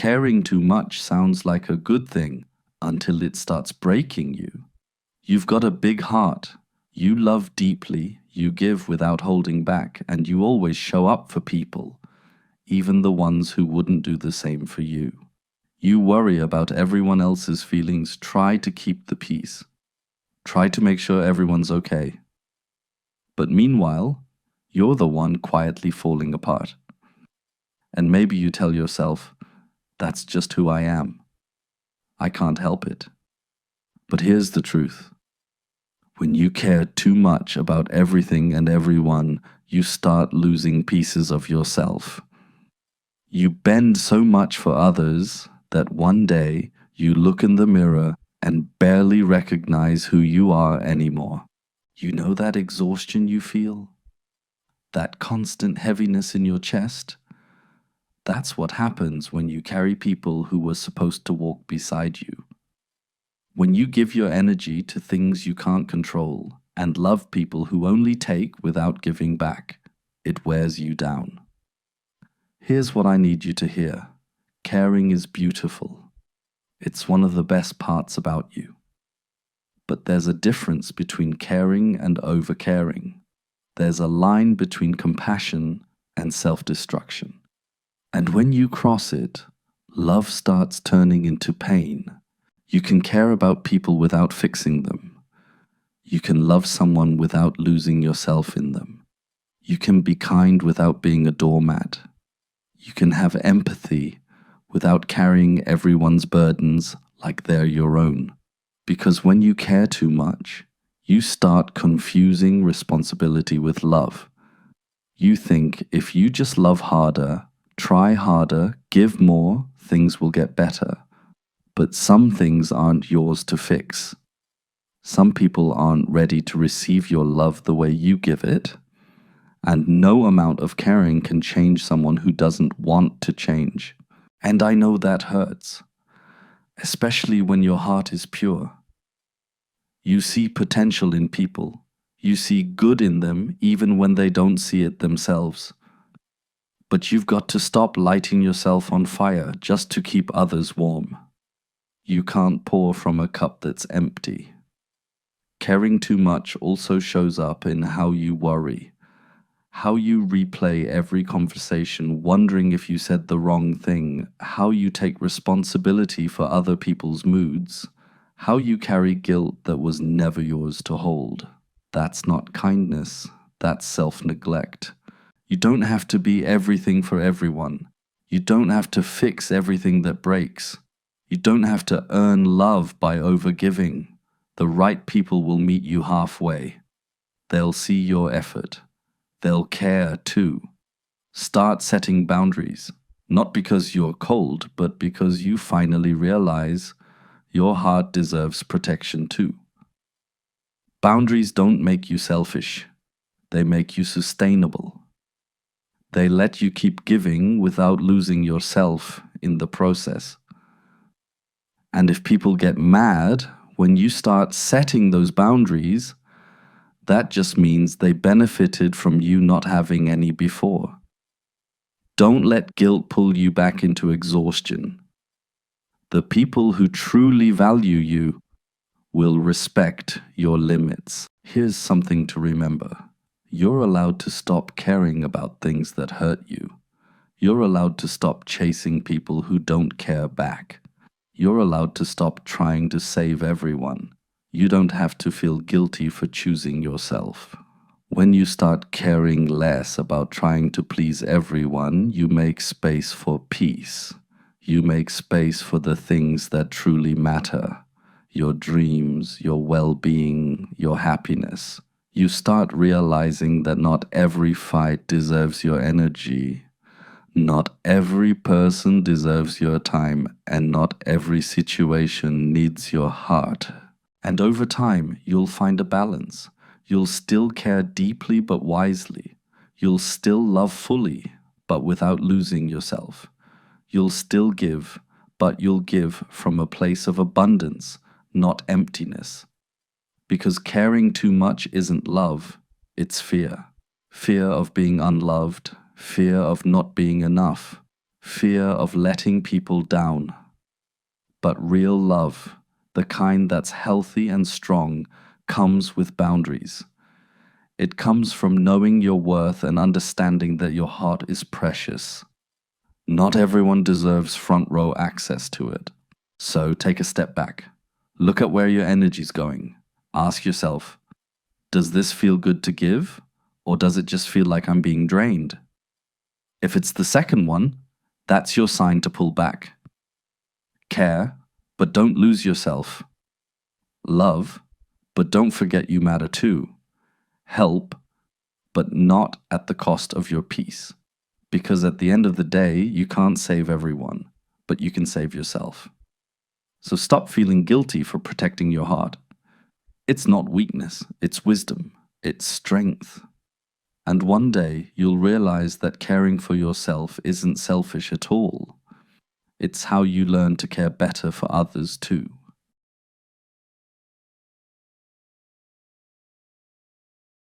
caring too much sounds like a good thing until it starts breaking you. You've got a big heart. You love deeply, you give without holding back, and you always show up for people, even the ones who wouldn't do the same for you. You worry about everyone else's feelings, try to keep the peace. Try to make sure everyone's okay. But meanwhile, you're the one quietly falling apart. And maybe you tell yourself, that's just who I am. I can't help it. But here's the truth. When you care too much about everything and everyone, you start losing pieces of yourself. You bend so much for others that one day you look in the mirror and barely recognize who you are anymore. You know that exhaustion you feel? That constant heaviness in your chest? That's what happens when you carry people who were supposed to walk beside you. When you give your energy to things you can't control and love people who only take without giving back, it wears you down. Here's what I need you to hear. Caring is beautiful. It's one of the best parts about you. But there's a difference between caring and over-caring. There's a line between compassion and self-destruction. And when you cross it, love starts turning into pain. You can care about people without fixing them. You can love someone without losing yourself in them. You can be kind without being a doormat. You can have empathy without carrying everyone's burdens like they're your own. Because when you care too much, you start confusing responsibility with love. You think if you just love harder, try harder, give more, things will get better. But some things aren't yours to fix. Some people aren't ready to receive your love the way you give it. And no amount of caring can change someone who doesn't want to change. And I know that hurts, especially when your heart is pure. You see potential in people. You see good in them even when they don't see it themselves. But you've got to stop lighting yourself on fire just to keep others warm. You can't pour from a cup that's empty. Caring too much also shows up in how you worry, how you replay every conversation wondering if you said the wrong thing, how you take responsibility for other people's moods, how you carry guilt that was never yours to hold. That's not kindness, that's self-neglect. You don't have to be everything for everyone. You don't have to fix everything that breaks. You don't have to earn love by overgiving. The right people will meet you halfway. They'll see your effort. They'll care too. Start setting boundaries, not because you're cold, but because you finally realize your heart deserves protection too. Boundaries don't make you selfish. They make you sustainable. They let you keep giving without losing yourself in the process. And if people get mad when you start setting those boundaries, that just means they benefited from you not having any before. Don't let guilt pull you back into exhaustion. The people who truly value you will respect your limits. Here's something to remember. You're allowed to stop caring about things that hurt you. You're allowed to stop chasing people who don't care back. You're allowed to stop trying to save everyone. You don't have to feel guilty for choosing yourself. When you start caring less about trying to please everyone, you make space for peace. You make space for the things that truly matter. Your dreams, your well-being, your happiness. You start realizing that not every fight deserves your energy. Not every person deserves your time, and not every situation needs your heart. And over time, you'll find a balance. You'll still care deeply but wisely. You'll still love fully, but without losing yourself. You'll still give, but you'll give from a place of abundance, not emptiness. Because caring too much isn't love, it's fear. Fear of being unloved, fear of not being enough, fear of letting people down. But real love, the kind that's healthy and strong, comes with boundaries. It comes from knowing your worth and understanding that your heart is precious. Not everyone deserves front row access to it. So take a step back. Look at where your energy's going. Ask yourself, does this feel good to give? Or does it just feel like I'm being drained? If it's the second one, that's your sign to pull back. Care, but don't lose yourself. Love, but don't forget you matter too. Help, but not at the cost of your peace. Because at the end of the day, you can't save everyone, but you can save yourself. So stop feeling guilty for protecting your heart. It's not weakness, it's wisdom, it's strength. And one day you'll realize that caring for yourself isn't selfish at all. It's how you learn to care better for others too.